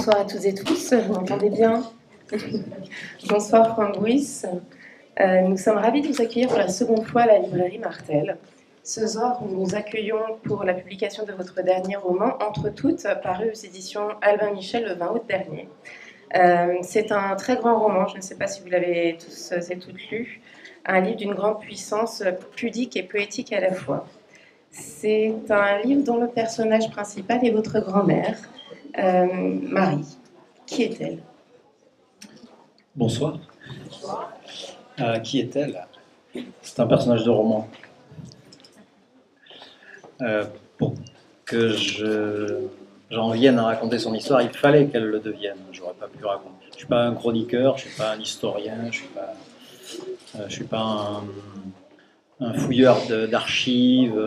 Bonsoir à toutes et tous, vous m'entendez bien? Bonsoir Franck Bouys. Nous sommes ravis de vous accueillir pour la seconde fois à la librairie Martel. Ce soir, nous vous accueillons pour la publication de votre dernier roman, Entre toutes, paru aux éditions Albin Michel le 20 août dernier. C'est un très grand roman, je ne sais pas si vous l'avez tous et toutes lu, un livre d'une grande puissance pudique et poétique à la fois. C'est un livre dont le personnage principal est votre grand-mère, Marie. Qui est-elle? Bonsoir. Qui est-elle? C'est un personnage de roman. Pour que j'en vienne à raconter son histoire, il fallait qu'elle le devienne. J'aurais pas pu raconter. Je ne suis pas un chroniqueur, je ne suis pas un historien, je ne suis pas un fouilleur d'archives.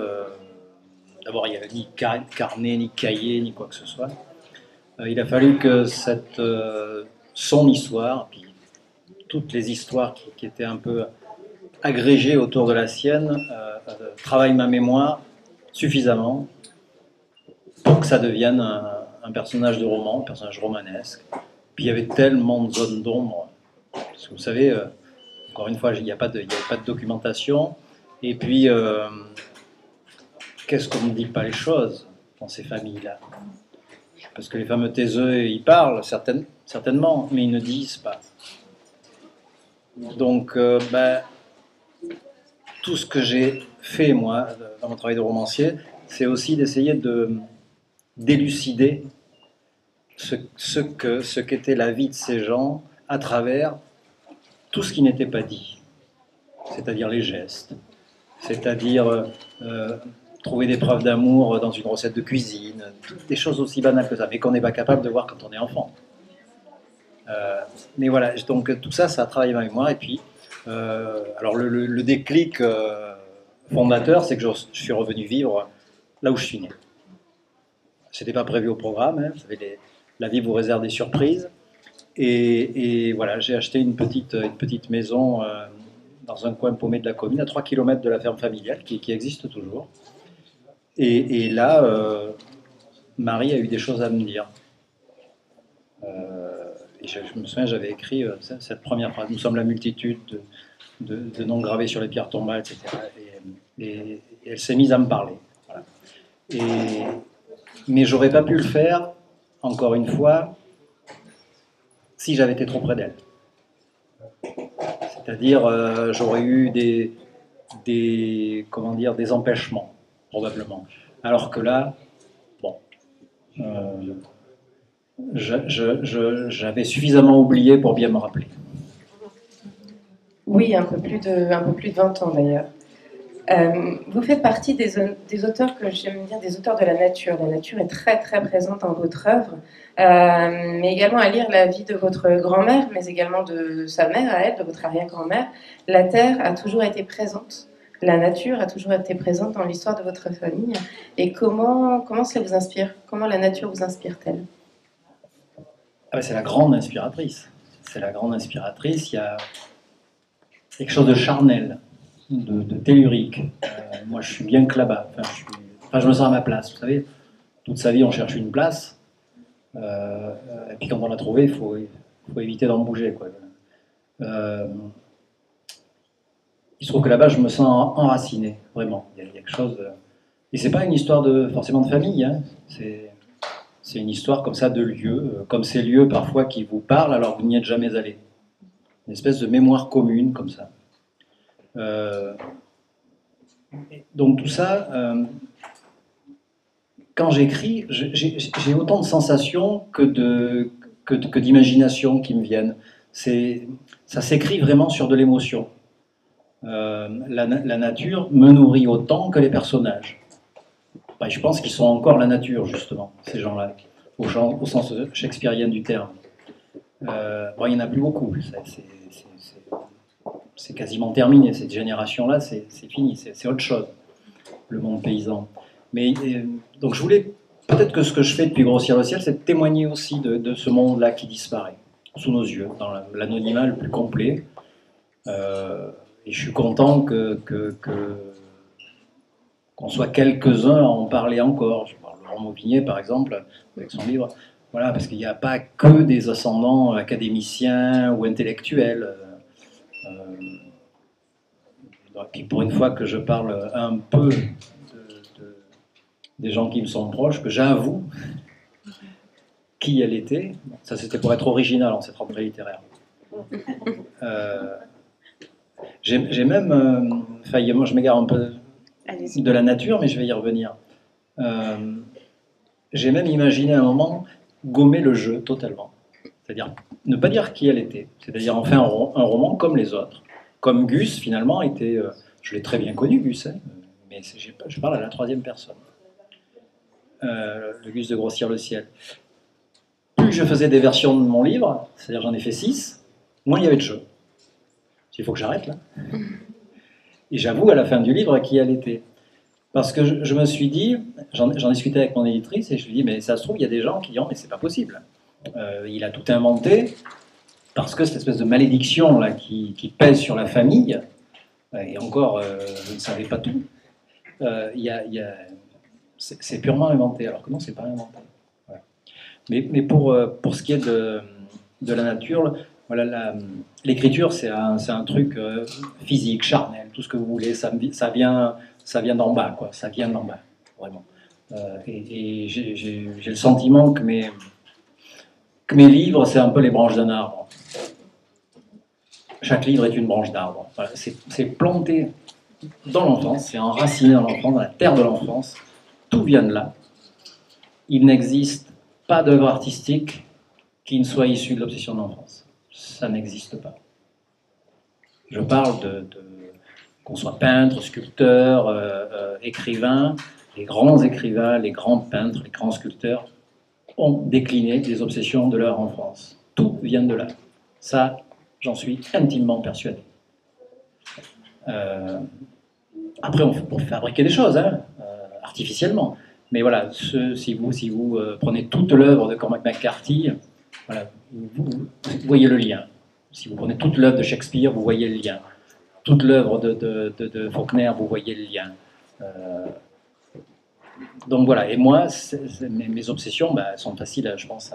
D'abord, il n'y a ni carnet, ni cahier, ni quoi que ce soit. Il a fallu que son histoire, puis toutes les histoires qui étaient un peu agrégées autour de la sienne, travaillent ma mémoire suffisamment pour que ça devienne un personnage de roman, un personnage romanesque. Puis il y avait tellement de zones d'ombre. Parce que vous savez, encore une fois, il n'y avait pas de documentation. Et puis, qu'est-ce qu'on ne dit pas les choses dans ces familles-là? Parce que les fameux taiseux, ils parlent, certainement, mais ils ne disent pas. Donc, tout ce que j'ai fait, moi, dans mon travail de romancier, c'est aussi d'essayer d'élucider ce qu'était la vie de ces gens à travers tout ce qui n'était pas dit. C'est-à-dire les gestes, c'est-à-dire trouver des preuves d'amour dans une recette de cuisine, des choses aussi banales que ça, mais qu'on n'est pas capable de voir quand on est enfant. Mais voilà, donc tout ça, ça a travaillé ma mémoire. Et puis, alors le déclic fondateur, c'est que je suis revenu vivre là où je suis né. C'était pas prévu au programme, hein, vous savez, la vie vous réserve des surprises. Et voilà, j'ai acheté une petite maison dans un coin paumé de la commune, à 3 km de la ferme familiale, qui existe toujours. Et là, Marie a eu des choses à me dire. Et je me souviens, j'avais écrit cette première phrase. Nous sommes la multitude de noms gravés sur les pierres tombales, etc. Et elle s'est mise à me parler. Voilà. Mais j'aurais pas pu le faire, encore une fois, si j'avais été trop près d'elle. C'est-à-dire, j'aurais eu des empêchements, probablement. Alors que là, bon, j'avais suffisamment oublié pour bien me rappeler. Oui, un peu plus de 20 ans d'ailleurs. Vous faites partie des auteurs que j'aime bien, des auteurs de la nature. La nature est très très présente dans votre œuvre, mais également à lire la vie de votre grand-mère, mais également de sa mère à elle, de votre arrière-grand-mère. La terre a toujours été présente. La nature a toujours été présente dans l'histoire de votre famille. Et comment cela vous inspire? Comment la nature vous inspire-t-elle? C'est la grande inspiratrice. C'est la grande inspiratrice. Il y a quelque chose de charnel, de tellurique. Moi, je suis bien que là-bas. Je me sens à ma place. Vous savez, toute sa vie, on cherche une place. Et puis quand on l'a trouvée, il faut éviter d'en bouger, quoi. Il se trouve que là-bas, je me sens enraciné, vraiment. Il y a quelque chose. Et c'est pas une histoire forcément de famille. Hein. C'est une histoire comme ça de lieux, comme ces lieux parfois qui vous parlent alors que vous n'y êtes jamais allé. Une espèce de mémoire commune comme ça. Donc tout ça, quand j'écris, j'ai autant de sensations que d'imagination qui me viennent. Ça s'écrit vraiment sur de l'émotion. La nature me nourrit autant que les personnages. Je pense qu'ils sont encore la nature, justement, ces gens-là, au sens shakespearien du terme. Il n'y en a plus beaucoup. C'est quasiment terminé. Cette génération-là, c'est fini. C'est autre chose, le monde paysan. Mais donc je voulais, peut-être que ce que je fais depuis Grossir le ciel, c'est de témoigner aussi de ce monde-là qui disparaît, sous nos yeux, dans l'anonymat le plus complet. Et je suis content qu'on soit quelques-uns à en parler encore. Je parle de Laurent Mauvigné, par exemple, avec son livre. Voilà, parce qu'il n'y a pas que des ascendants académiciens ou intellectuels. Et puis pour une fois que je parle un peu des gens qui me sont proches, que j'avoue qui elle était. Ça, c'était pour être original en cette rentrée littéraire. J'ai même, moi je m'égare un peu de la nature, mais je vais y revenir. J'ai même imaginé à un moment gommer le jeu totalement. C'est-à-dire ne pas dire qui elle était. C'est-à-dire en faire un roman comme les autres. Comme Gus, finalement, était... je l'ai très bien connu, Gus, hein, mais je parle à la troisième personne. Le Gus de Grossir le ciel. Plus je faisais des versions de mon livre, c'est-à-dire j'en ai fait 6, moins il y avait de jeu. Il faut que j'arrête là. Et j'avoue à la fin du livre qui elle était. Parce que je me suis dit, j'en discutais avec mon éditrice et je lui dis, mais ça se trouve, il y a des gens qui disent, mais c'est pas possible. Il a tout inventé parce que cette espèce de malédiction là, qui pèse sur la famille, et encore, je ne savais pas tout, c'est purement inventé, alors que non, c'est pas inventé. Voilà. Mais pour ce qui est de la nature, voilà, l'écriture, c'est un truc physique, charnel, tout ce que vous voulez, ça vient d'en bas, quoi. Ça vient d'en bas, vraiment. Et j'ai le sentiment que mes livres, c'est un peu les branches d'un arbre. Chaque livre est une branche d'arbre. Voilà, c'est planté dans l'enfance, c'est enraciné dans l'enfance, dans la terre de l'enfance. Tout vient de là. Il n'existe pas d'œuvre artistique qui ne soit issue de l'obsession de l'enfance. Ça n'existe pas. Je parle qu'on soit peintre, sculpteur, écrivain. Les grands écrivains, les grands peintres, les grands sculpteurs ont décliné des obsessions de leur enfance. Tout vient de là. Ça, j'en suis intimement persuadé. Après, on peut fabriquer des choses, hein, artificiellement. Mais voilà, si vous prenez toute l'œuvre de Cormac McCarthy, voilà, vous voyez le lien. Si vous prenez toute l'œuvre de Shakespeare, vous voyez le lien. Toute l'œuvre de Faulkner, vous voyez le lien. Donc voilà, et moi, mes obsessions sont faciles, je pense,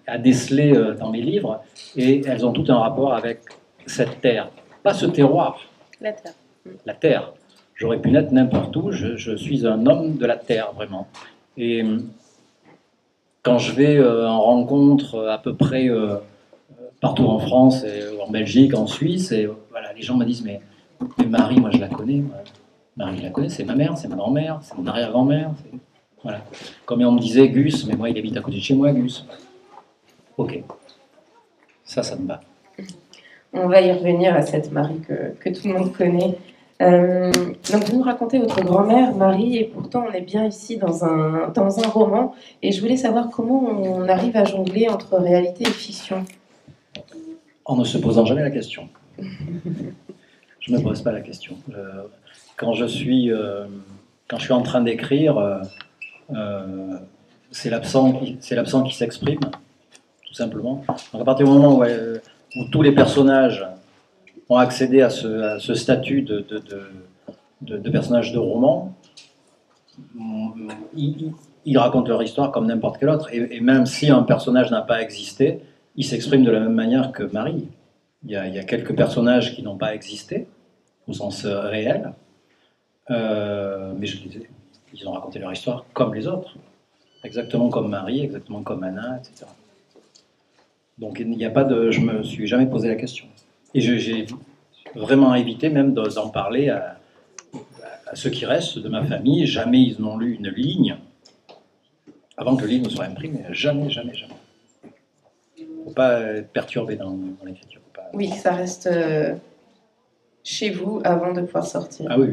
à déceler dans mes livres, et elles ont tout un rapport avec cette terre. Pas ce terroir. La terre. La terre. J'aurais pu naître n'importe où, je suis un homme de la terre, vraiment. Et quand je vais en rencontre à peu près partout en France, et en Belgique, en Suisse, et voilà, les gens me disent, mais Marie, moi je la connais. Marie, je la connais, c'est ma mère, c'est ma grand-mère, c'est mon arrière-grand-mère. Voilà. Comme on me disait Gus, mais moi il habite à côté de chez moi, Gus. Ok. Ça me va. On va y revenir à cette Marie que tout le monde connaît. Donc vous nous racontez votre grand-mère, Marie, et pourtant on est bien ici dans un roman. Et je voulais savoir comment on arrive à jongler entre réalité et fiction. En ne se posant jamais la question. Je ne me pose pas la question. Quand je suis en train d'écrire, c'est l'absent qui s'exprime, tout simplement. Donc à partir du moment où tous les personnages ont accédé à ce statut de personnage de roman, ils racontent leur histoire comme n'importe quel autre. Et même si un personnage n'a pas existé, il s'exprime de la même manière que Marie. Il y a quelques personnages qui n'ont pas existé, au sens réel, mais ils ont raconté leur histoire comme les autres, exactement comme Marie, exactement comme Anna, etc. Donc il n'y a pas de... Je ne me suis jamais posé la question. Et j'ai vraiment évité même d'en parler à ceux qui restent de ma famille. Jamais ils n'ont lu une ligne avant que le livre ne soit imprimé. Jamais, jamais, jamais. Il ne faut pas être perturbé dans l'écriture. Oui, ça reste chez vous avant de pouvoir sortir. Ah oui.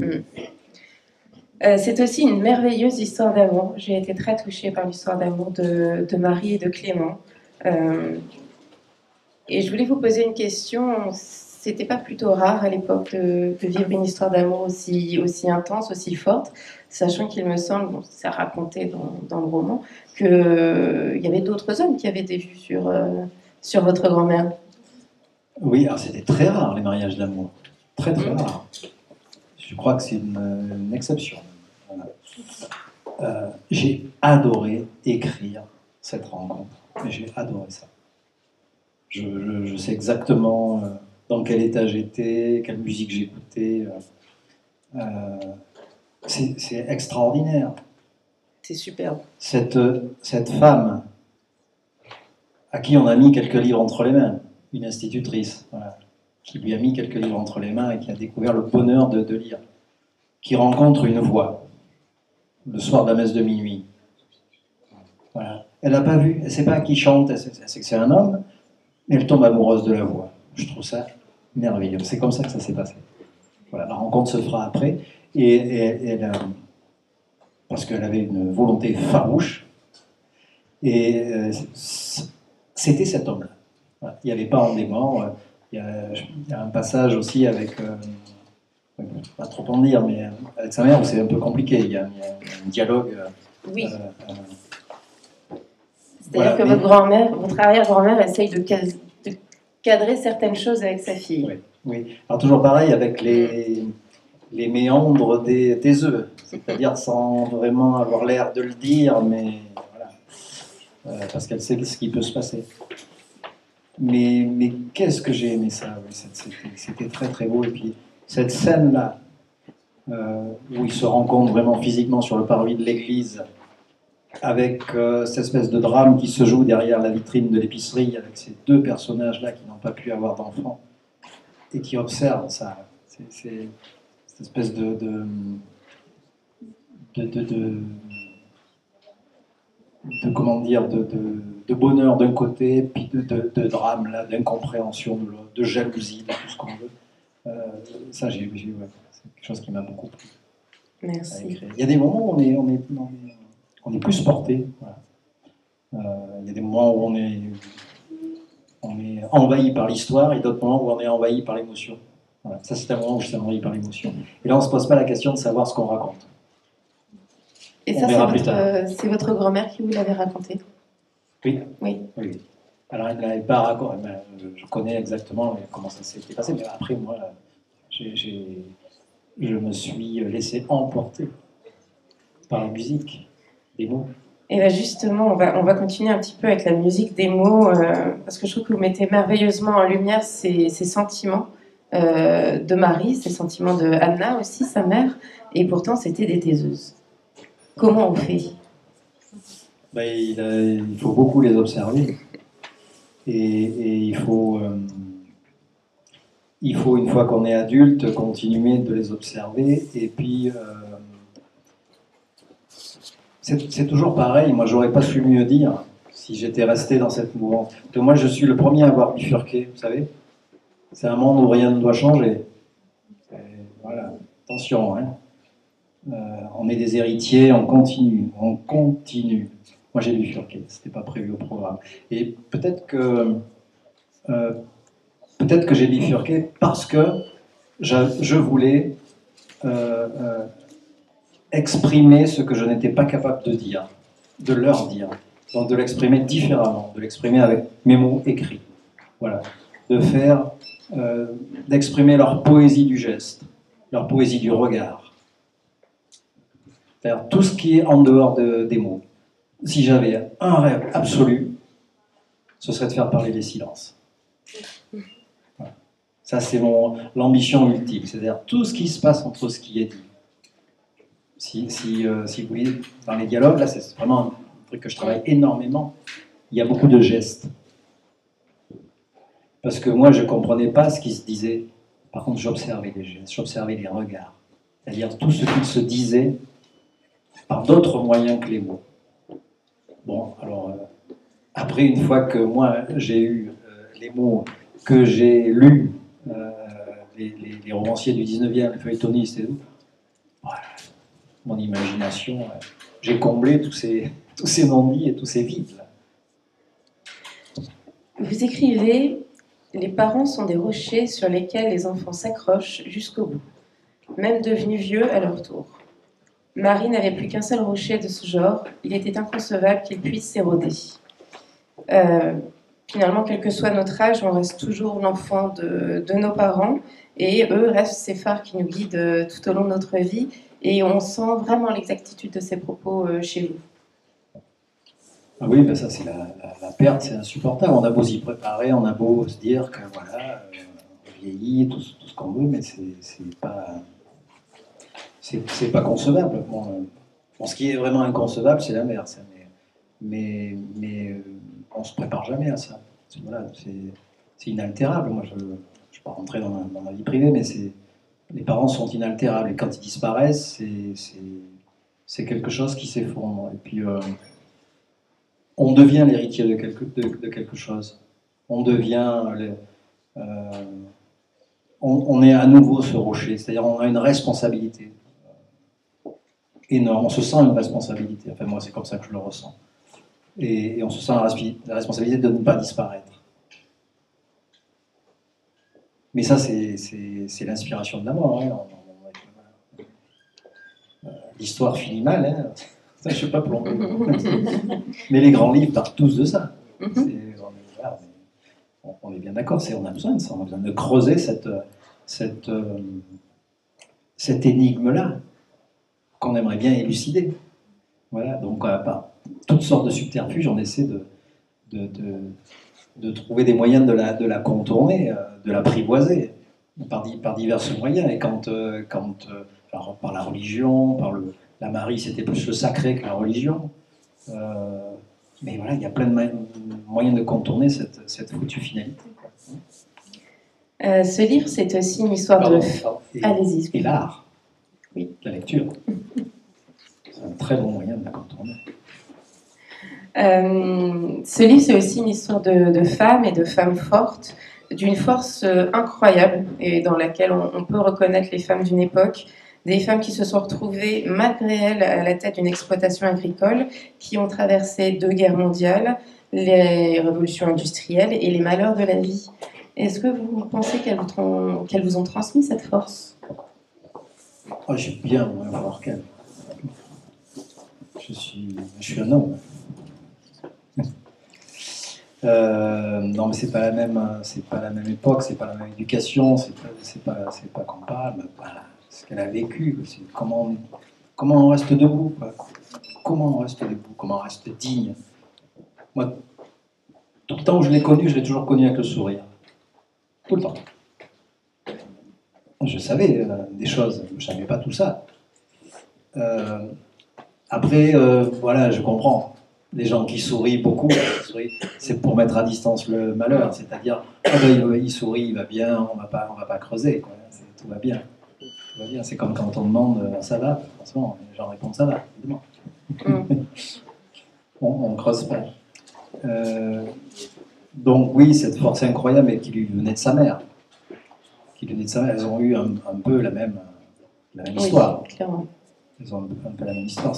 C'est aussi une merveilleuse histoire d'amour. J'ai été très touchée par l'histoire d'amour de Marie et de Clément. Et je voulais vous poser une question. C'était pas plutôt rare à l'époque de vivre une histoire d'amour aussi intense, aussi forte, sachant qu'il me semble, bon, c'est raconté dans le roman, qu'il y avait d'autres hommes qui avaient des vues sur votre grand-mère. Oui, alors c'était très rare les mariages d'amour. Très très rare. Je crois que c'est une exception. Voilà. J'ai adoré écrire cette rencontre. Et j'ai adoré ça. Je sais exactement dans quel état j'étais, quelle musique j'écoutais. C'est extraordinaire. C'est superbe. Cette femme à qui on a mis quelques livres entre les mains, une institutrice, voilà, qui lui a mis quelques livres entre les mains et qui a découvert le bonheur de lire, qui rencontre une voix le soir de la messe de minuit. Voilà. Elle n'a pas vu, elle ne sait pas qui chante, elle sait que c'est un homme, mais elle tombe amoureuse de la voix. Je trouve ça merveilleux. C'est comme ça que ça s'est passé. Voilà, la rencontre se fera après, et parce qu'elle avait une volonté farouche, et c'était cet homme-là. Voilà. Il n'y avait pas en démon. Il y a un passage aussi avec, pas trop en dire, mais avec sa mère où c'est un peu compliqué. Il y a un dialogue. Oui. C'est-à-dire Voilà, que votre arrière-grand-mère essaye de cadrer certaines choses avec sa fille. Oui, oui. Alors toujours pareil avec les méandres des œufs, c'est-à-dire sans vraiment avoir l'air de le dire, mais voilà, parce qu'elle sait ce qui peut se passer. Mais qu'est-ce que j'ai aimé ça, oui, c'était très très beau. Et puis cette scène-là, où ils se rencontrent vraiment physiquement sur le parvis de l'église, avec cette espèce de drame qui se joue derrière la vitrine de l'épicerie, avec ces deux personnages-là qui n'ont pas pu avoir d'enfants, et qui observent ça. C'est cette espèce de comment dire, de bonheur d'un côté, puis de drame, là, d'incompréhension de l'autre, de jalousie, de tout ce qu'on veut. Ça, c'est quelque chose qui m'a beaucoup plu. Merci. Il y a des moments où on est plus porté. Voilà. Il y a des moments où on est envahi par l'histoire et d'autres moments où on est envahi par l'émotion. Voilà. Ça, c'est un moment où je suis envahi par l'émotion. Et là, on ne se pose pas la question de savoir ce qu'on raconte. Et ça, c'est votre grand-mère qui vous l'avait raconté? Oui. Oui. Oui. Alors, elle ne l'avait pas raconté. Je connais exactement comment ça s'était passé, mais après, moi, je me suis laissé emporter par la musique, des mots. Et bien justement, on va continuer un petit peu avec la musique des mots, parce que je trouve que vous mettez merveilleusement en lumière ces sentiments de Marie, ces sentiments de Anna aussi, sa mère, et pourtant c'était des taiseuses. Comment on fait? Il faut beaucoup les observer. Et il faut, une fois qu'on est adulte, continuer de les observer. Et puis, c'est toujours pareil. Moi, j'aurais pas su mieux dire si j'étais resté dans cette mouvance. Donc, moi, je suis le premier à avoir bifurqué, vous savez. C'est un monde où rien ne doit changer. Et voilà, attention, hein. On est des héritiers, on continue. Moi, j'ai bifurqué, c'était pas prévu au programme. Et peut-être que j'ai bifurqué parce que je voulais exprimer ce que je n'étais pas capable de dire, de leur dire. Donc de l'exprimer différemment, de l'exprimer avec mes mots écrits. Voilà. D'exprimer leur poésie du geste, leur poésie du regard. C'est-à-dire tout ce qui est en dehors des mots. Si j'avais un rêve absolu, ce serait de faire parler les silences. Voilà. Ça, c'est l'ambition ultime, c'est-à-dire tout ce qui se passe entre ce qui est dit. Si vous voulez, dans les dialogues, là, c'est vraiment un truc que je travaille énormément. Il y a beaucoup de gestes. Parce que moi, je ne comprenais pas ce qui se disait. Par contre, j'observais les gestes, j'observais les regards. C'est-à-dire tout ce qu'il se disait par d'autres moyens que les mots. Bon, alors, après, une fois que moi, j'ai eu les mots que j'ai lus, les romanciers du 19e, les feuilletonistes et tout, voilà, mon imagination, j'ai comblé tous ces non-dits et tous ces vides. Là. Vous écrivez « Les parents sont des rochers sur lesquels les enfants s'accrochent jusqu'au bout, même devenus vieux à leur tour. Marie n'avait plus qu'un seul rocher de ce genre, il était inconcevable qu'il puisse s'éroder. Finalement, quel que soit notre âge, on reste toujours l'enfant de nos parents, et eux restent ces phares qui nous guident tout au long de notre vie, et on sent vraiment l'exactitude de ces propos chez vous. Ah oui, ben ça, c'est la perte, c'est insupportable. On a beau s'y préparer, on a beau se dire que voilà, on vieillit, tout ce qu'on veut, mais c'est pas concevable. Bon, ce qui est vraiment inconcevable, c'est la mer. Ça, mais on se prépare jamais à ça. Voilà, c'est inaltérable. Moi, je ne vais pas rentrer dans ma vie privée, mais les parents sont inaltérables. Et quand ils disparaissent, c'est quelque chose qui s'effondre. Et puis, on devient l'héritier de quelque chose. On devient... euh, on est à nouveau ce rocher. C'est-à-dire on a une responsabilité énorme. On se sent une responsabilité. Enfin, moi, c'est comme ça que je le ressens. Et on se sent la responsabilité de ne pas disparaître. Mais ça, c'est l'inspiration de la mort. Hein. L'histoire finit mal, hein. Ça, je ne sais pas pour mais les grands livres partent tous de ça. On est bien d'accord, on a besoin de ça, on a besoin de creuser cette énigme-là qu'on aimerait bien élucider. Voilà, donc par toutes sortes de subterfuges, on essaie de trouver des moyens de la contourner, de l'apprivoiser par divers moyens. Et alors, par la religion, la Marie, c'était plus le sacré que la religion. Mais voilà, il y a plein de moyens de contourner cette foutue finalité. Ce livre, c'est aussi une histoire de... Allez-y. Et l'art, oui. La lecture. C'est un très bon moyen de la contourner. Ce livre, c'est aussi une histoire de femmes et de femmes fortes, d'une force incroyable et dans laquelle on peut reconnaître les femmes d'une époque, des femmes qui se sont retrouvées, malgré elles, à la tête d'une exploitation agricole, qui ont traversé 2 guerres mondiales, les révolutions industrielles et les malheurs de la vie. Est-ce que vous pensez qu'elles vous ont transmis cette force? Oh, j'ai bien moins fort qu'elles. Je suis un homme. Non, mais c'est pas la même époque, c'est pas la même éducation, c'est pas comparable. Voilà, ce qu'elle a vécu, c'est comment on reste debout, quoi. Comment on reste debout, comment on reste digne. Moi, tout le temps où je l'ai connue, je l'ai toujours connue avec le sourire, tout le temps. Je savais des choses, je savais pas tout ça. Après, voilà, je comprends. Les gens qui sourient beaucoup, c'est pour mettre à distance le malheur. C'est-à-dire, il sourit, il va bien, on va pas creuser, quoi. Tout va bien. Tout va bien. C'est comme quand on demande ça va. Franchement, les gens répondent ça va, évidemment. On ne creuse pas. Donc oui, cette force incroyable, mais qui lui venait de sa mère. Elles ont eu un peu la même histoire. Clairement. Elles ont un peu la même histoire.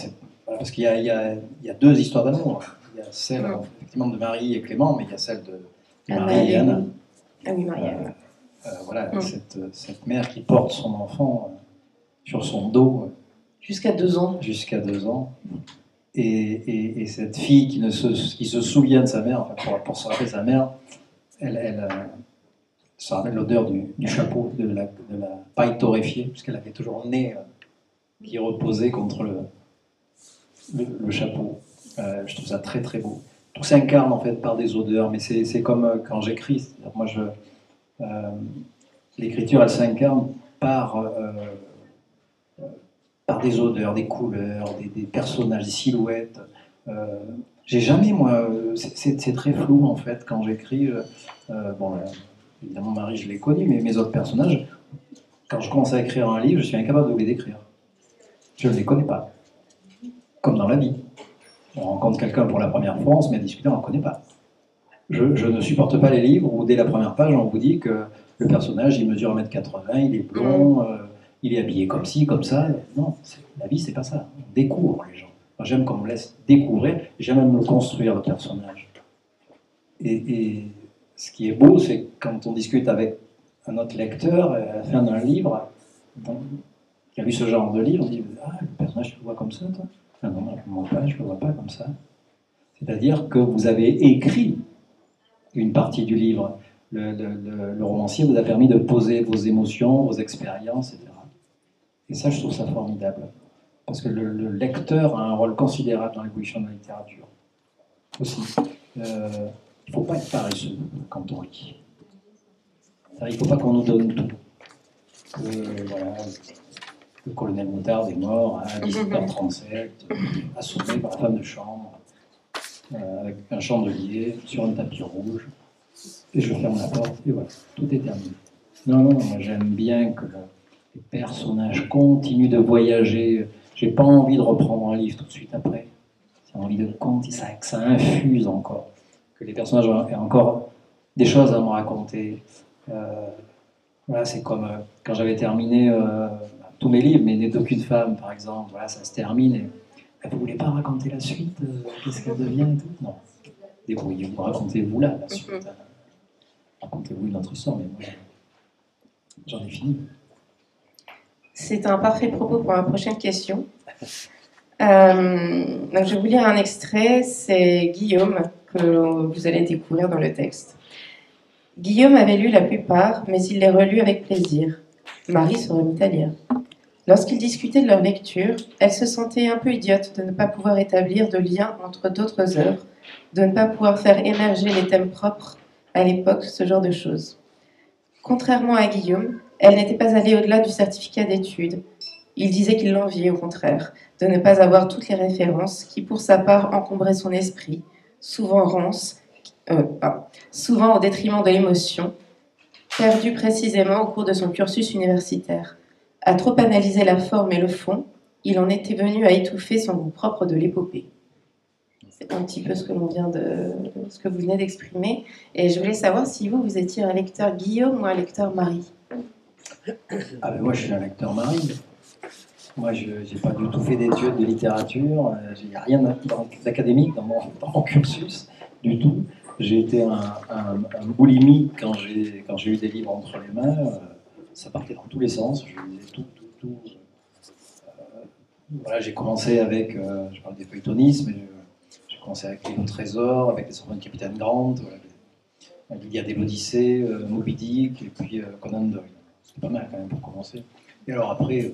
Parce qu'il y a 2 histoires d'amour. Il y a celle effectivement de Marie et Clément, mais il y a celle de Marie et Anna. Ah oui, Marie-Anne. Voilà, cette mère qui porte son enfant sur son dos. Jusqu'à 2 ans. Jusqu'à 2 ans. Et cette fille qui se souvient de sa mère, enfin pour se rappeler sa mère, elle se rappelle l'odeur du chapeau, de la paille torréfiée, puisqu'elle avait toujours le nez qui reposait contre le chapeau. Je trouve ça très très beau. Tout s'incarne en fait par des odeurs, mais c'est comme quand j'écris. Moi, l'écriture, elle s'incarne par des odeurs, des couleurs, des personnages, des silhouettes. J'ai jamais, moi, c'est très flou en fait quand j'écris. Bon, évidemment, Marie, je l'ai connue, mais mes autres personnages, quand je commence à écrire un livre, je suis incapable de les décrire. Je ne les connais pas. Comme dans la vie. On rencontre quelqu'un pour la première fois, on se met à discuter, on ne le connaît pas. Je ne supporte pas les livres où dès la première page, on vous dit que le personnage, il mesure 1m80, il est blond, il est habillé comme ci, comme ça. Non, la vie, c'est pas ça. On découvre les gens. Moi, j'aime qu'on me laisse découvrir, et j'aime même le construire, le personnage. Et ce qui est beau, c'est quand on discute avec un autre lecteur, à la fin d'un livre, qui a lu ce genre de livre, on dit « Ah, le personnage, tu le vois comme ça, toi ?» Ah non, moi pas, je ne le vois pas comme ça. C'est-à-dire que vous avez écrit une partie du livre. Le romancier vous a permis de poser vos émotions, vos expériences, etc. Et ça, je trouve ça formidable. Parce que le lecteur a un rôle considérable dans l'évolution de la littérature. aussi. Il ne faut pas être paresseux quand on lit. Il ne faut pas qu'on nous donne tout. Voilà, le colonel Moutard est mort à 18h37, assommé par la femme de chambre, avec un chandelier sur un tapis rouge. Et je ferme la porte, et voilà, tout est terminé. Non, moi j'aime bien que les personnages continuent de voyager. J'ai pas envie de reprendre un livre tout de suite après. J'ai envie de continuer, que ça infuse encore. Que les personnages aient encore des choses à me raconter. Voilà, c'est comme quand j'avais terminé tous mes livres, mes docu de femmes par exemple, voilà, ça se termine. Et, vous ne voulez pas raconter la suite qu'est-ce qu'elle devient et tout? Non. Débrouillez-vous, racontez-vous là, la suite. Racontez-vous une autre histoire, mais moi, j'en ai fini. C'est un parfait propos pour ma prochaine question. Donc je vais vous lire un extrait, c'est Guillaume, que vous allez découvrir dans le texte. Guillaume avait lu la plupart, mais il les relut avec plaisir. Marie se remit à lire. Lorsqu'ils discutaient de leur lecture, elle se sentait un peu idiote de ne pas pouvoir établir de lien entre d'autres œuvres, de ne pas pouvoir faire émerger les thèmes propres à l'époque, ce genre de choses. Contrairement à Guillaume, elle n'était pas allée au-delà du certificat d'études. Il disait qu'il l'enviait au contraire, de ne pas avoir toutes les références qui, pour sa part, encombraient son esprit, souvent souvent au détriment de l'émotion, perdue précisément au cours de son cursus universitaire. À trop analyser la forme et le fond, il en était venu à étouffer son goût propre de l'épopée. C'est un petit peu ce que vous venez d'exprimer. Et je voulais savoir si vous étiez un lecteur Guillaume ou un lecteur Marie. Ah ben moi, je suis un lecteur Marie. Moi, je n'ai pas du tout fait d'études de littérature. Il n'y a rien d'académique dans mon cursus, du tout. J'ai été un boulimique quand j'ai eu des livres entre les mains. Ça partait dans tous les sens. Je lisais tout. Voilà, j'ai commencé avec, je parle des feuilletonistes, mais j'ai commencé avec les Trésors, avec les Souvenirs de Capitaine Grant, l'Iliade et l'Odyssée, Moby Dick, et puis Conan Doyle. C'était pas mal quand même pour commencer. Et alors après,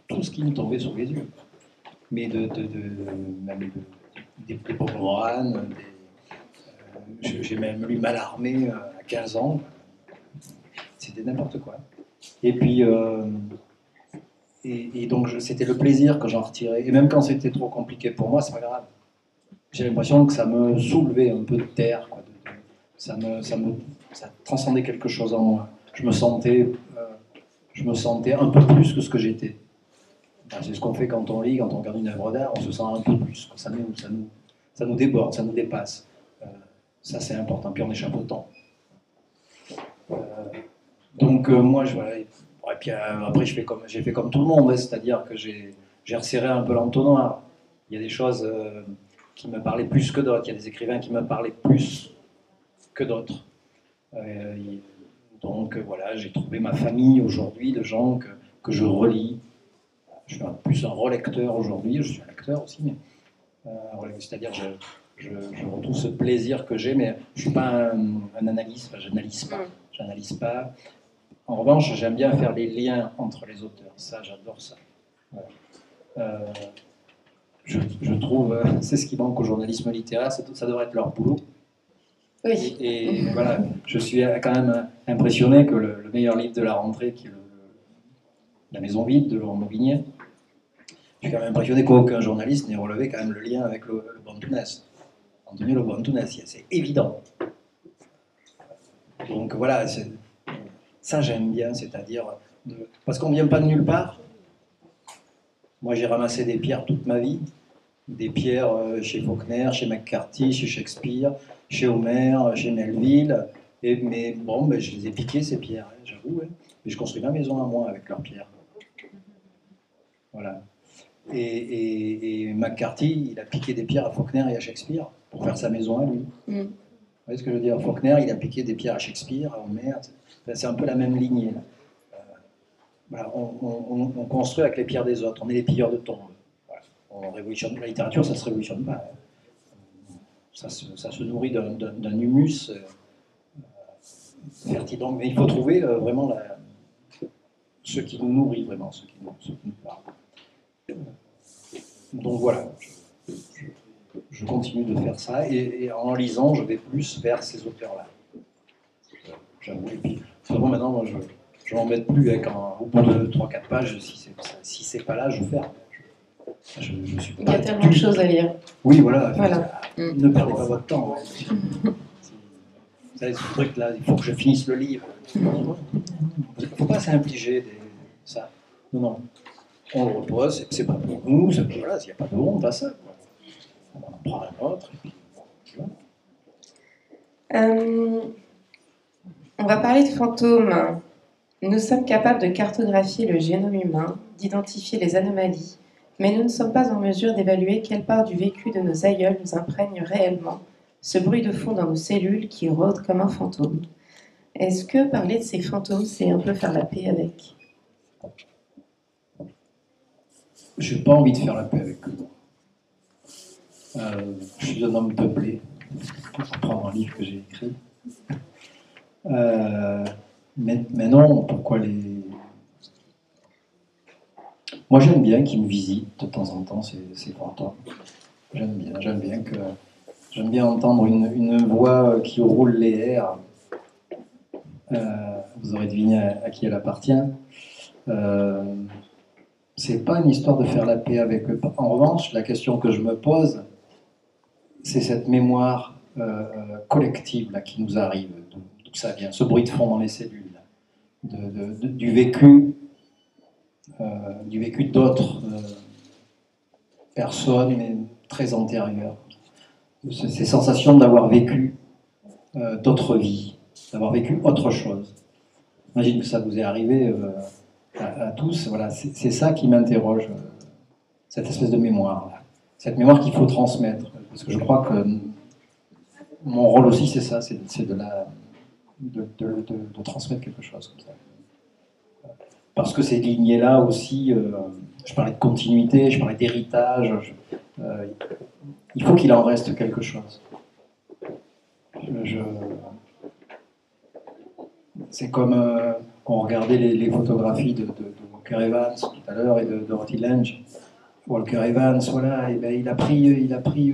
tout ce qui me tombait sur les yeux. Mais même des Bob Moran, j'ai même lu Mallarmé à 15 ans. C'était n'importe quoi. Et puis, et donc c'était le plaisir que j'en retirais. Et même quand c'était trop compliqué pour moi, c'est pas grave. J'ai l'impression que ça me soulevait un peu de terre, quoi. Ça transcendait quelque chose en moi. Je me sentais un peu plus que ce que j'étais. C'est ce qu'on fait quand on lit, quand on regarde une œuvre d'art, on se sent un peu plus. Ça nous déborde, ça nous dépasse. Ça, c'est important. Puis on échappe au temps. Donc moi, voilà. Et puis après, j'ai fait comme tout le monde, hein, c'est-à-dire que j'ai resserré un peu l'entonnoir. Il y a des choses qui me parlaient plus que d'autres. Il y a des écrivains qui me parlaient plus que d'autres. Donc voilà, j'ai trouvé ma famille aujourd'hui de gens que je relis. Je suis plus un relecteur aujourd'hui, je suis un lecteur aussi, mais c'est-à-dire je retrouve ce plaisir que j'ai, mais je ne suis pas un analyste, je n'analyse pas. En revanche, j'aime bien faire les liens entre les auteurs, ça j'adore ça. Voilà. Je trouve, c'est ce qui manque au journalisme littéraire, ça devrait être leur boulot. Oui. Et voilà, je suis quand même impressionné que le meilleur livre de la rentrée, qui est La Maison vide de Laurent Mauvigné, je suis quand même impressionné qu'aucun journaliste n'ait relevé quand même le lien avec le Bantounès. Antonio Le Bantounès, c'est évident. Donc voilà, ça j'aime bien, c'est-à-dire, parce qu'on ne vient pas de nulle part. Moi j'ai ramassé des pierres toute ma vie, des pierres chez Faulkner, chez McCarthy, chez Shakespeare, chez Homère, chez Melville, mais bon, je les ai piquées ces pierres, hein, j'avoue, hein. Et je construis ma maison à moi avec leurs pierres. Voilà. Et McCarthy, il a piqué des pierres à Faulkner et à Shakespeare pour faire sa maison à lui. Vous voyez ce que je veux dire? Faulkner, il a piqué des pierres à Shakespeare, à Homère. C'est un peu la même lignée. Voilà, on construit avec les pierres des autres. On est les pilleurs de tombes. Voilà. On révolutionne la littérature, ça ne se révolutionne pas. Ça se nourrit d'un humus fertile. Donc, mais il faut trouver vraiment ce qui nous nourrit vraiment, ce qui nous parle. Donc voilà, je continue de faire ça, et en lisant, je vais plus vers ces auteurs-là. J'avoue. Et puis, vraiment, maintenant, moi, je m'embête plus avec au bout de 3-4 pages, si c'est pas là, je ferme. Je suis Il y a tellement de choses à lire. Oui, voilà. Voilà. Ne perdez pas votre temps. Ouais. Vous savez, ce truc-là, il faut que je finisse le livre. Il ne faut pas s'infliger ça. Non, non. On le repose, c'est pas pour nous, voilà, il n'y a pas de honte à ça. Quoi. On en prend un autre, et puis voilà. On va parler de fantômes. Nous sommes capables de cartographier le génome humain, d'identifier les anomalies, mais nous ne sommes pas en mesure d'évaluer quelle part du vécu de nos aïeuls nous imprègne réellement, ce bruit de fond dans nos cellules qui rôde comme un fantôme. Est-ce que parler de ces fantômes, c'est un peu faire la paix avec ? Je n'ai pas envie de faire la paix avec eux. Je suis un homme peuplé, pour prendre un livre que j'ai écrit. Mais non, pourquoi les... Moi j'aime bien qu'ils me visitent de temps en temps, ces fantômes. J'aime bien entendre une voix qui roule les airs. Vous aurez deviné à qui elle appartient. C'est pas une histoire de faire la paix avec eux. En revanche, la question que je me pose, c'est cette mémoire collective là, qui nous arrive, d'où ça vient, ce bruit de fond dans les cellules, là, du vécu d'autres personnes, mais très antérieures. Ces sensations d'avoir vécu d'autres vies, d'avoir vécu autre chose. J'imagine que ça vous est arrivé à tous. Voilà, c'est ça qui m'interroge, cette espèce de mémoire, là. Cette mémoire qu'il faut transmettre. Parce que je crois que mon rôle aussi, c'est ça, c'est de transmettre quelque chose comme ça. Parce que ces lignées-là aussi, je parlais de continuité, je parlais d'héritage, il faut qu'il en reste quelque chose. C'est comme on regardait les photographies de Walker Evans tout à l'heure et de Dorothy Lange. Walker Evans, voilà, et ben il a pris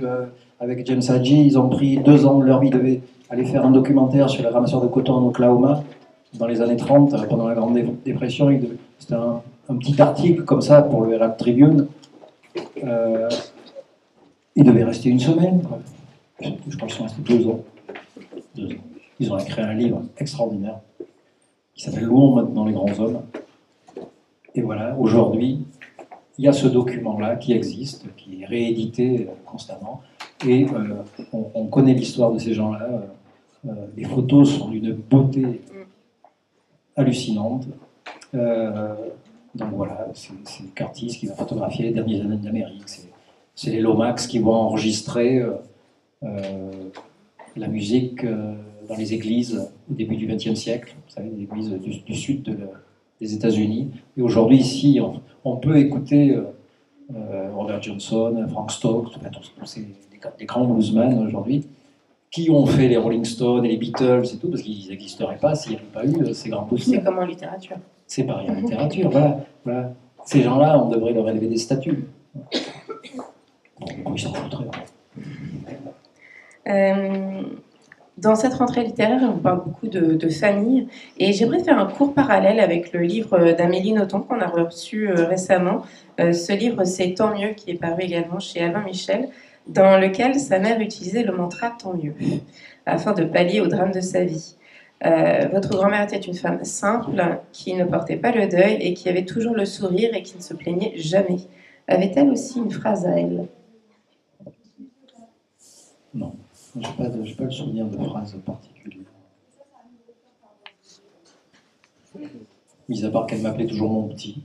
avec James Hadji, ils ont pris 2 ans de leur vie, ils devaient aller faire un documentaire sur les ramasseurs de coton en Oklahoma dans les années 30, pendant la Grande Dépression. C'était un petit article comme ça pour le Herald Tribune. Ils devaient rester 1 semaine, quoi. Je crois qu'ils sont restés 2 ans. 2 ans. Ils ont écrit un livre extraordinaire qui s'appelle L'ombre dans les grands hommes. Et voilà, aujourd'hui, il y a ce document-là qui existe, qui est réédité constamment, et on connaît l'histoire de ces gens-là. Les photos sont d'une beauté hallucinante. Donc voilà, c'est Curtis qui va photographier les dernières années d'Amérique. C'est les Lomax qui vont enregistrer la musique dans les églises au début du XXe siècle, vous savez, les églises du sud des États-Unis. Et aujourd'hui, ici, on peut écouter Robert Johnson, Frank Stokes, tous des grands bluesmen aujourd'hui, qui ont fait les Rolling Stones et les Beatles et tout, parce qu'ils n'existeraient pas s'il n'y avait pas eu ces grands bluesmen. C'est comme en littérature. C'est pareil en littérature, voilà. Ces gens-là, on devrait leur élever des statues. Bon, ils s'en foutraient. Dans cette rentrée littéraire, on parle beaucoup de famille, et j'aimerais faire un court parallèle avec le livre d'Amélie Nothomb qu'on a reçu récemment. Ce livre, c'est Tant mieux, qui est paru également chez Albin Michel, dans lequel sa mère utilisait le mantra « Tant mieux », afin de pallier au drame de sa vie. Votre grand-mère était une femme simple, qui ne portait pas le deuil et qui avait toujours le sourire et qui ne se plaignait jamais. Avait-elle aussi une phrase à elle ? Non. Je n'ai pas le souvenir de phrases particulières. Mis à part qu'elle m'appelait toujours mon petit.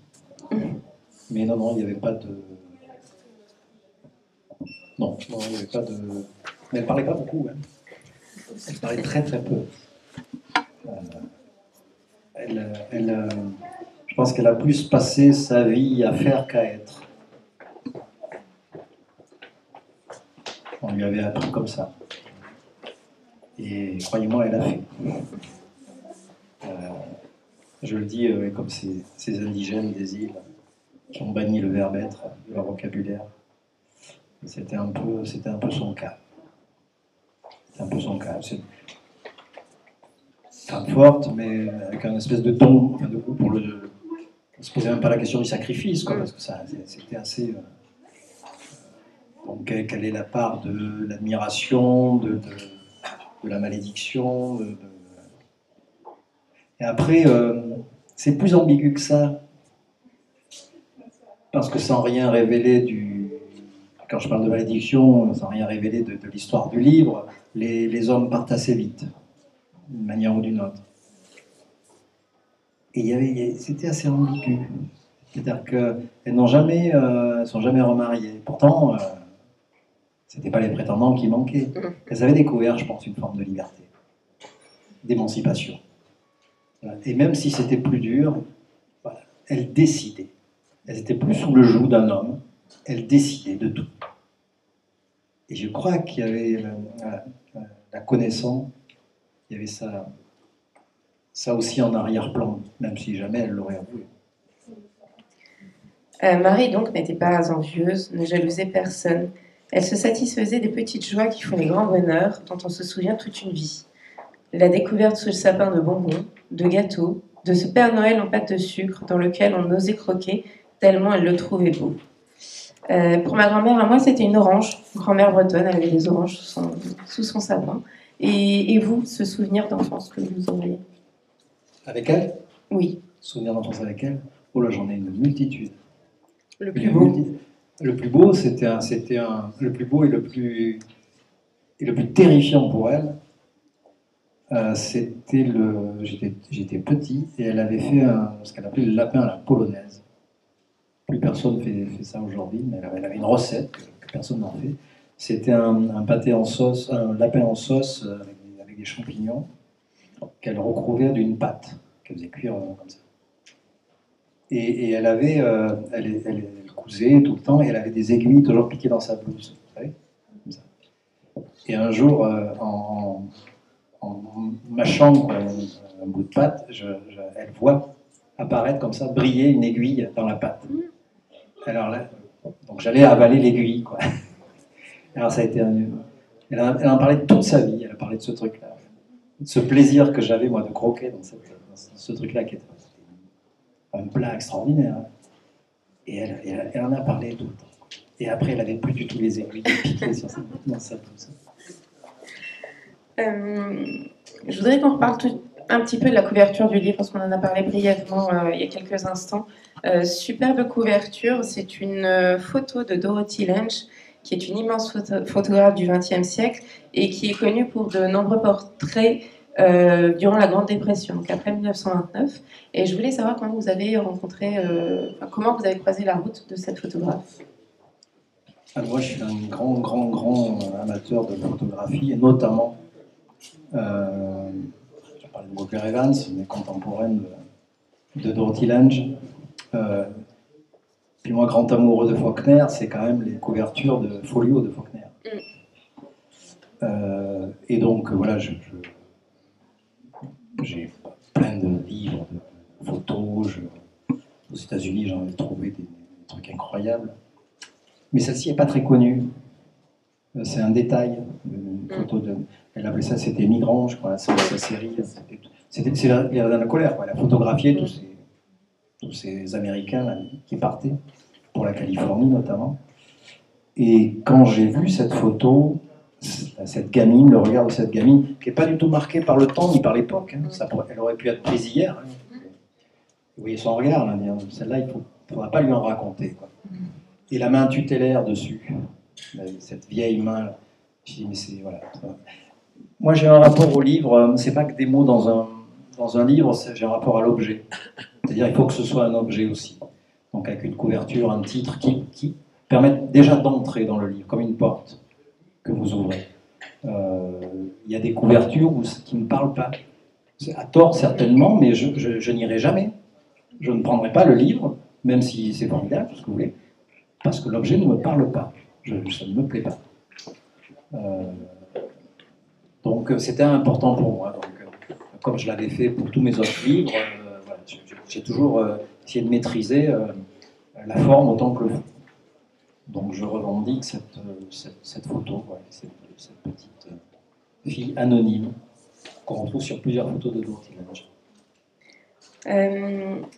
Mais non, il n'y avait pas de... Non, il n'y avait pas de... Mais elle ne parlait pas beaucoup. Hein. Elle parlait très très peu. Je pense qu'elle a plus passé sa vie à faire qu'à être. On lui avait appris comme ça. Et croyez-moi, elle a fait. Je le dis comme ces indigènes des îles qui ont banni le verbe être de leur vocabulaire. C'était un peu son cas. C'était un peu son cas. C'est une femme forte, mais avec un espèce de don, de goût pour le... On ne se posait même pas la question du sacrifice, quoi, parce que c'était assez... donc, quelle est la part de l'admiration, de la malédiction Et après, c'est plus ambigu que ça, parce que sans rien révéler quand je parle de malédiction, sans rien révéler de l'histoire du livre, les hommes partent assez vite, d'une manière ou d'une autre. Et c'était assez ambigu. C'est-à-dire qu'elles sont jamais remariées. Pourtant, c'était pas les prétendants qui manquaient. Elles avaient découvert, je pense, une forme de liberté, d'émancipation. Et même si c'était plus dur, voilà, elles décidaient. Elles étaient plus sous le joug d'un homme. Elles décidaient de tout. Et je crois qu'il y avait la connaissance, il y avait ça aussi en arrière-plan, même si jamais elle l'aurait avoué. Marie, donc, n'était pas envieuse, ne jalousait personne. Elle se satisfaisait des petites joies qui font les grands bonheurs, dont on se souvient toute une vie. La découverte sous le sapin de bonbons, de gâteaux, de ce Père Noël en pâte de sucre dans lequel on osait croquer, tellement elle le trouvait beau. Pour ma grand-mère, à moi, c'était une orange. Grand-mère bretonne, elle avait des oranges sous son sapin. Et vous, ce souvenir d'enfance que vous auriez? Avec elle? Oui. Souvenir d'enfance avec elle? Oh là, j'en ai une multitude. Le plus beau? Le plus beau, le plus beau et le plus terrifiant pour elle, j'étais petit et elle avait fait ce qu'elle appelait le lapin à la polonaise. Plus personne fait ça aujourd'hui, mais elle avait une recette que personne n'en fait. C'était un pâté en sauce, un lapin en sauce avec des champignons qu'elle recouvrait d'une pâte qu'elle faisait cuire comme ça. Et elle avait, elle cousait tout le temps et elle avait des aiguilles toujours piquées dans sa blouse, vous savez, comme ça. Et un jour, en mâchant un bout de pâte, elle voit apparaître comme ça, briller une aiguille dans la pâte. Alors là, donc j'allais avaler l'aiguille, quoi. Alors ça a été elle en parlait toute sa vie, elle a parlé de ce truc-là, de ce plaisir que j'avais, moi, de croquer dans ce truc-là qui était un plat extraordinaire. Et elle en a parlé tout le temps. Et après, elle n'avait plus du tout les aiguilles piquées dans sa blouse. Je voudrais qu'on reparle un petit peu de la couverture du livre, parce qu'on en a parlé brièvement il y a quelques instants. Superbe couverture, c'est une photo de Dorothy Lange, qui est une immense photographe du XXe siècle et qui est connue pour de nombreux portraits durant la Grande Dépression, donc après 1929. Et je voulais savoir comment vous avez rencontré, comment vous avez croisé la route de cette photographe. Alors moi, je suis un grand amateur de photographie, et notamment, je parlais de Walker Evans, une contemporaine de Dorothy Lange. Puis moi, grand amoureux de Faulkner, c'est quand même les couvertures de Folio de Faulkner. Et donc, voilà, j'ai plein de livres, de photos. Aux États-Unis, j'en ai trouvé des trucs incroyables. Mais celle-ci n'est pas très connue. C'est un détail. Une photo elle appelait ça, c'était Migrant, je crois, sa série. C'est la colère, quoi. Elle a photographié tous ces Américains là, qui partaient, pour la Californie notamment. Et quand j'ai vu cette photo, cette gamine, le regard de cette gamine, qui n'est pas du tout marqué par le temps ni par l'époque, hein. Elle aurait pu être prise hier. Hein. Vous voyez son regard, là, celle-là, il ne faudra pas lui en raconter, quoi. Et la main tutélaire dessus, cette vieille main. Je dis, mais c'est. Voilà. Moi, j'ai un rapport au livre, c'est pas que des mots dans un livre, j'ai un rapport à l'objet. C'est-à-dire, il faut que ce soit un objet aussi. Donc, avec une couverture, un titre qui permettent déjà d'entrer dans le livre, comme une porte que vous ouvrez. Il y a des couvertures qui ne me parlent pas. À tort, certainement, mais je n'irai jamais. Je ne prendrai pas le livre, même si c'est formidable, tout ce que vous voulez, parce que l'objet ne me parle pas. Ça ne me plaît pas. Donc, c'était important pour moi. Donc, comme je l'avais fait pour tous mes autres livres, voilà, j'ai toujours essayé de maîtriser la forme autant que le fond. Donc je revendique cette photo, ouais, cette petite fille anonyme qu'on retrouve sur plusieurs photos de Dorothy Lange.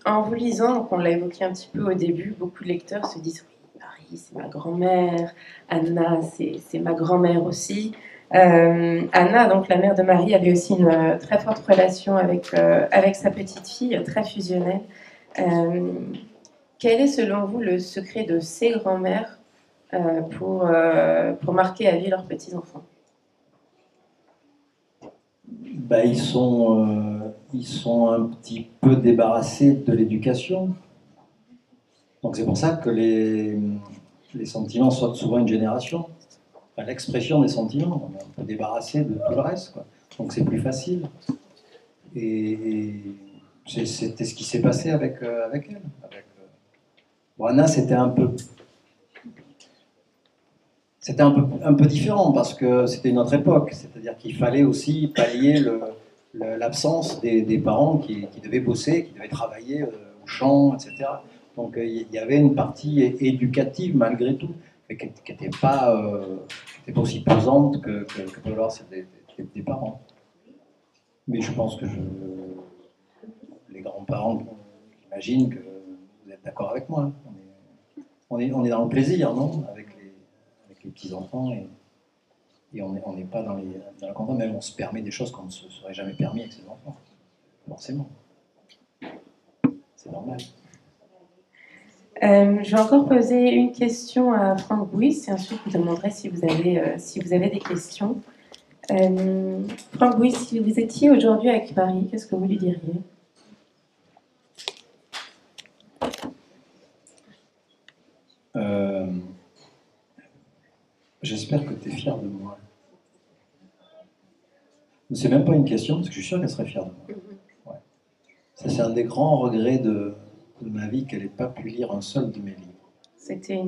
En vous lisant, donc on l'a évoqué un petit peu au début, beaucoup de lecteurs se disent oui, Marie, c'est ma grand-mère, Anna, c'est ma grand-mère aussi. Anna, donc la mère de Marie, avait aussi une très forte relation avec sa petite fille, très fusionnelle. Quel est selon vous le secret de ces grand-mères pour marquer à vie leurs petits-enfants? Bah, ils sont un petit peu débarrassés de l'éducation. Donc c'est pour ça que les sentiments sautent souvent une génération. Enfin, l'expression des sentiments, on est un peu débarrassé de tout le reste, quoi. Donc c'est plus facile. Et c'était ce qui s'est passé avec elle. Bon, Anna, c'était un peu différent parce que c'était une autre époque. C'est-à-dire qu'il fallait aussi pallier l'absence des parents qui devaient bosser, qui devaient travailler au champ, etc. Donc il y avait une partie éducative malgré tout, mais qui n'était pas aussi pesante que peut l'avoir des parents. Mais je pense que les grands-parents, j'imagine que vous êtes d'accord avec moi. On est dans le plaisir, non, avec les petits-enfants, et on n'est pas dans la contrainte, même on se permet des choses qu'on ne se serait jamais permis avec ses enfants, forcément. C'est normal. Je vais encore poser une question à Franck Bouys et ensuite vous demanderai si vous avez des questions. Franck Bouys, si vous étiez aujourd'hui avec Marie, qu'est-ce que vous lui diriez? J'espère que tu es fier de moi. C'est même pas une question, parce que je suis sûr qu'elle serait fière de moi. Ouais. Ça, c'est un des grands regrets de ma vie, qu'elle n'ait pas pu lire un seul de mes livres. C'était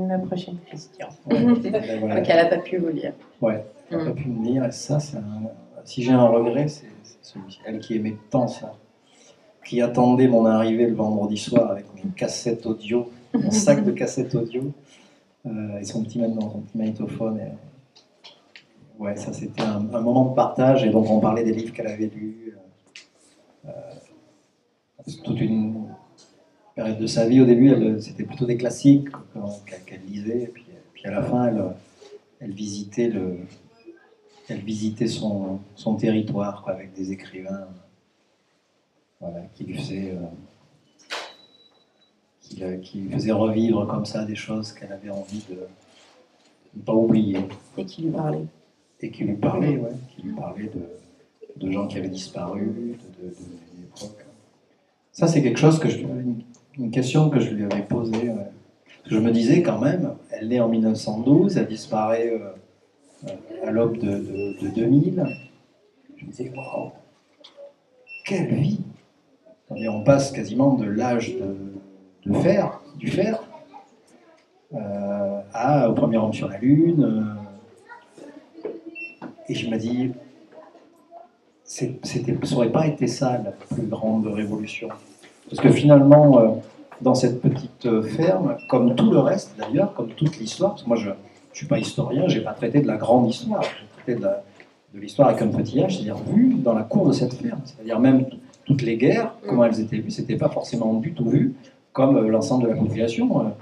la prochaine question. Ouais, ben voilà. Qu'elle n'a pas pu vous lire. Ouais, elle n'a pas pu me lire, et ça, si j'ai un regret, c'est celui-ci. Elle qui aimait tant ça, qui attendait mon arrivée le vendredi soir avec mes cassettes audio, mon sac de cassettes audio, et son petit magnétophone. Ouais, ça c'était un moment de partage, et donc on parlait des livres qu'elle avait lus. Toute une période de sa vie, au début, c'était plutôt des classiques qu'elle lisait, et puis à la fin, elle visitait son territoire, quoi, avec des écrivains, voilà, qui lui faisaient revivre comme ça des choses qu'elle avait envie de ne pas oublier. Et qui lui parlait. Et qui lui parlait, ouais, qui lui parlait de gens qui avaient disparu, d'une époque. Ça, c'est quelque chose une question que je lui avais posée. Ouais. Je me disais quand même, elle naît en 1912, elle disparaît à l'aube de 2000. Je me disais, waouh, quelle vie! On passe quasiment de l'âge du fer, au premier homme sur la Lune. Et je me dis, ça n'aurait pas été ça la plus grande révolution. Parce que finalement, dans cette petite ferme, comme tout le reste d'ailleurs, comme toute l'histoire, parce que moi je ne suis pas historien, je n'ai pas traité de la grande histoire, j'ai traité de l'histoire avec un petit h, c'est-à-dire vu dans la cour de cette ferme. C'est-à-dire même toutes les guerres, comment elles étaient vues, c'était pas forcément du tout vu comme l'ensemble de la population.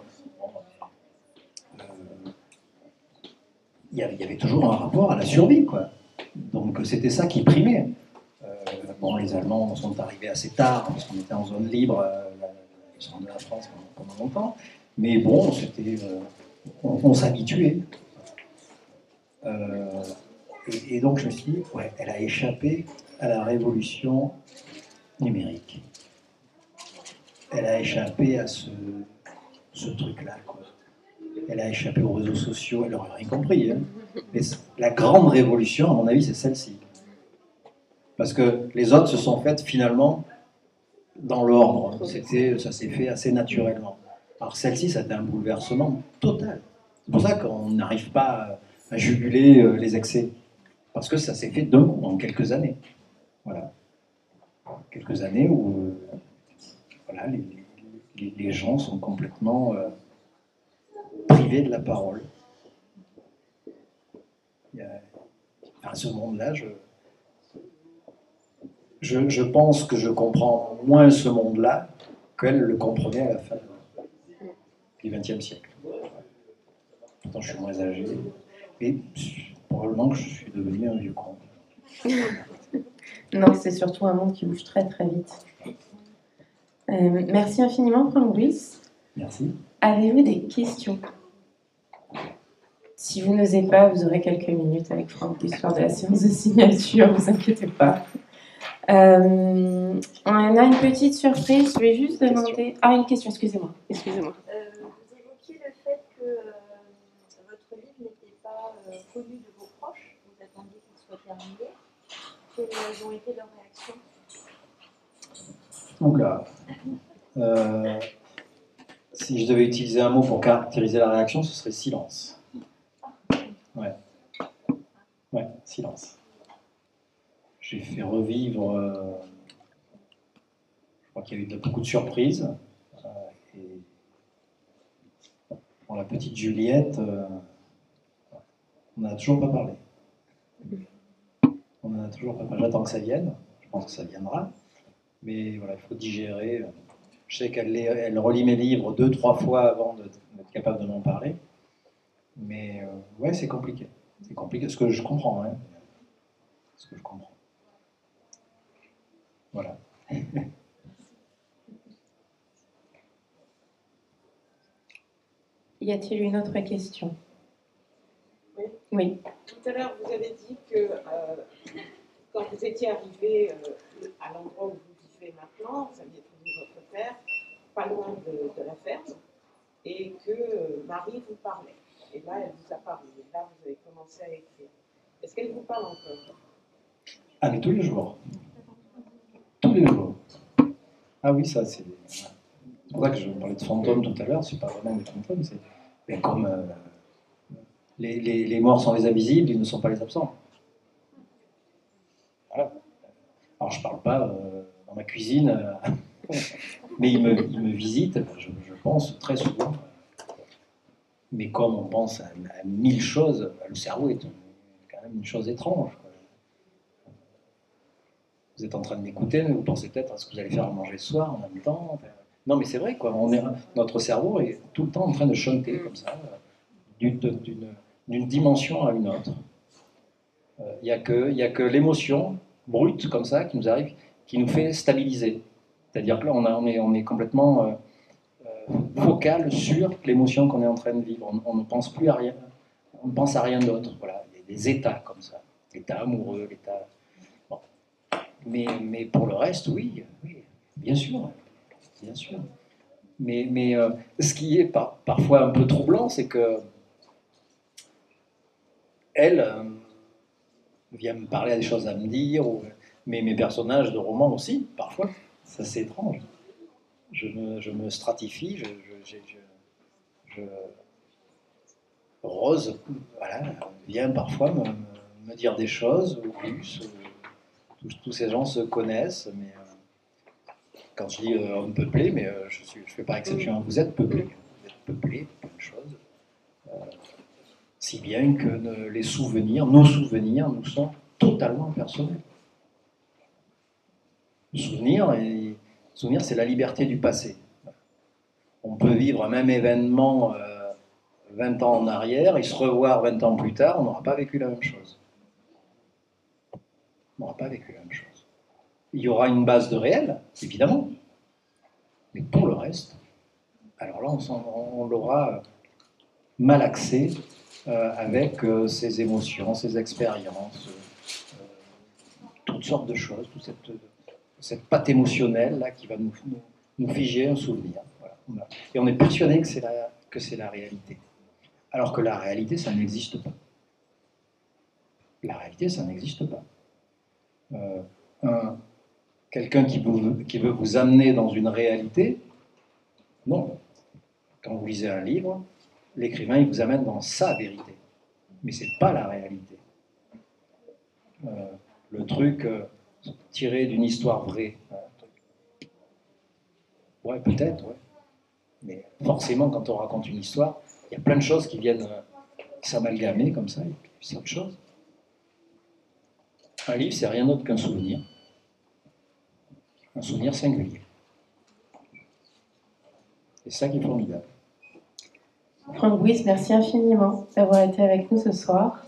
Il y avait toujours un rapport à la survie, quoi. Donc c'était ça qui primait. Bon, les Allemands sont arrivés assez tard, parce qu'on était en zone libre, le centre de la France pendant longtemps. Mais bon, on s'habituait. Et donc je me suis dit, ouais, elle a échappé à la révolution numérique. Elle a échappé à ce truc-là, quoi. Elle a échappé aux réseaux sociaux, elle n'aurait rien compris. Hein. Mais la grande révolution, à mon avis, c'est celle-ci. Parce que les autres se sont faites finalement dans l'ordre. Ça s'est fait assez naturellement. Alors celle-ci, ça a été un bouleversement total. C'est pour ça qu'on n'arrive pas à juguler les excès. Parce que ça s'est fait d'un coup, en quelques années. Voilà. Quelques années où voilà, les gens sont complètement privé de la parole. Enfin, ce monde-là, je pense que je comprends moins ce monde-là qu'elle le comprenait à la fin du XXe siècle. Pourtant, je suis moins âgé. Et probablement que je suis devenu un vieux con. Non, c'est surtout un monde qui bouge très très vite. Merci infiniment, Franck Bruys. Merci. Avez-vous des questions? Si vous n'osez pas, vous aurez quelques minutes avec Franck l'histoire de la séance de signature, ne vous inquiétez pas. On a une petite surprise, je vais juste demander... Ah, une question, excusez-moi. Vous évoquiez le fait que votre livre n'était pas connu de vos proches, vous attendiez qu'il soit terminé. Quelles ont été leurs réactions? Oula. Si je devais utiliser un mot pour caractériser la réaction, ce serait silence. Ouais. Ouais, silence. J'ai fait revivre... je crois qu'il y a eu beaucoup de surprises. Et pour la petite Juliette, on n'en a toujours pas parlé. On n'en a toujours pas parlé. J'attends que ça vienne. Je pense que ça viendra. Mais voilà, il faut digérer. Je sais qu'elle relit mes livres 2-3 fois avant d'être capable de m'en parler. Mais ouais, c'est compliqué. C'est compliqué, ce que je comprends. Hein. Ce que je comprends. Voilà. Y a-t-il une autre question? Oui. Oui. Tout à l'heure, vous avez dit que quand vous étiez arrivé à l'endroit où vous vivez maintenant, vous aviez trouvé votre père pas loin de la ferme et que Marie vous parlait. Et là, elle vous a parlé. Et là, vous avez commencé à écrire. Est-ce qu'elle vous parle encore? Ah, mais tous les jours. Tous les jours. Ah oui, ça, c'est pour ça que je parlais de fantômes tout à l'heure. C'est pas vraiment des fantômes, c'est comme les morts sont les invisibles, ils ne sont pas les absents. Voilà. Alors, je parle pas dans ma cuisine, mais ils me visitent, je pense, très souvent. Mais comme on pense à 1000 choses, le cerveau est quand même une chose étrange. Vous êtes en train de m'écouter, mais vous pensez peut-être à ce que vous allez faire à manger ce soir en même temps. Enfin, non, mais c'est vrai, quoi. Notre cerveau est tout le temps en train de chanter comme ça, d'une dimension à une autre. Il n'y a que l'émotion brute comme ça qui nous arrive, qui nous fait stabiliser. C'est-à-dire que là, on est complètement focal sur l'émotion qu'on est en train de vivre. On ne pense plus à rien. On ne pense à rien d'autre. Voilà. Il y a des états comme ça. L'état amoureux, l'état... Bon. Mais pour le reste, oui, bien sûr. Bien sûr. Mais ce qui est parfois un peu troublant, c'est que elle vient me parler à des choses à me dire, mais mes personnages de romans aussi, parfois. Ça, c'est étrange. Je me stratifie, Rose, voilà, vient parfois me dire des choses, ou plus. Tous ces gens se connaissent, mais quand je dis homme peuplé, mais je ne fais pas exception. Vous êtes peuplé. Vous êtes peuplé, plein de choses. Si bien que nos souvenirs, nous sont totalement personnels. Le souvenir, c'est la liberté du passé. On peut vivre un même événement 20 ans en arrière et se revoir 20 ans plus tard, on n'aura pas vécu la même chose. On n'aura pas vécu la même chose. Il y aura une base de réel, évidemment. Mais pour le reste, alors là, on l'aura malaxé avec ses émotions, ses expériences, toutes sortes de choses, toute cette pâte émotionnelle là, qui va nous figer un souvenir. Voilà. Et on est persuadé que c'est la réalité. Alors que la réalité, ça n'existe pas. La réalité, ça n'existe pas. Quelqu'un qui veut vous amener dans une réalité, non. Quand vous lisez un livre, l'écrivain, il vous amène dans sa vérité. Mais ce n'est pas la réalité. Le truc tiré d'une histoire vraie. Ouais, peut-être, ouais. Mais forcément, quand on raconte une histoire, Il y a plein de choses qui viennent s'amalgamer comme ça, et puis c'est autre chose. Un livre, c'est rien d'autre qu'un souvenir singulier. C'est ça qui est formidable. Franck Bouys, merci infiniment d'avoir été avec nous ce soir.